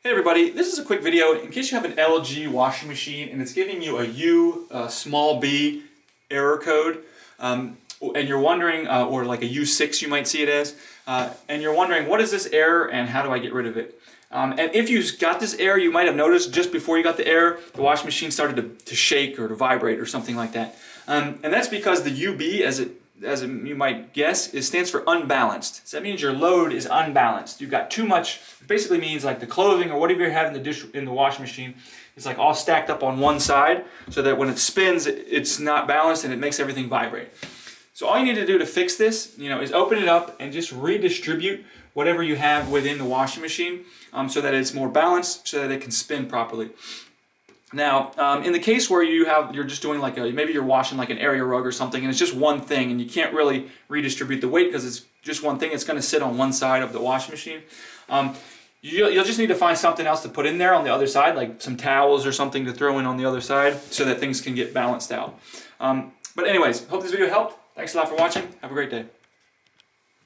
Hey everybody, this is a quick video in case you have an LG washing machine and it's giving you a U small b error code, and you're wondering, or like a U6 you might see it as, and you're wondering what is this error and how do I get rid of it. And if you got this error, you might have noticed just before you got the error, the washing machine started to shake or to vibrate or something like that. And that's because the UB, as you might guess, it stands for unbalanced. So that means your load is unbalanced. You've got too much. It basically means like the clothing or whatever you have in the washing machine, it's like all stacked up on one side, so that when it spins, it's not balanced and it makes everything vibrate. So all you need to do to fix this, is open it up and just redistribute whatever you have within the washing machine, so that it's more balanced, so that it can spin properly. Now, in the case where you're just doing maybe you're washing like an area rug or something, and it's just one thing, and you can't really redistribute the weight because it's just one thing. It's going to sit on one side of the washing machine. You'll just need to find something else to put in there on the other side, like some towels or something to throw in on the other side, so that things can get balanced out. But anyways, hope this video helped. Thanks a lot for watching. Have a great day.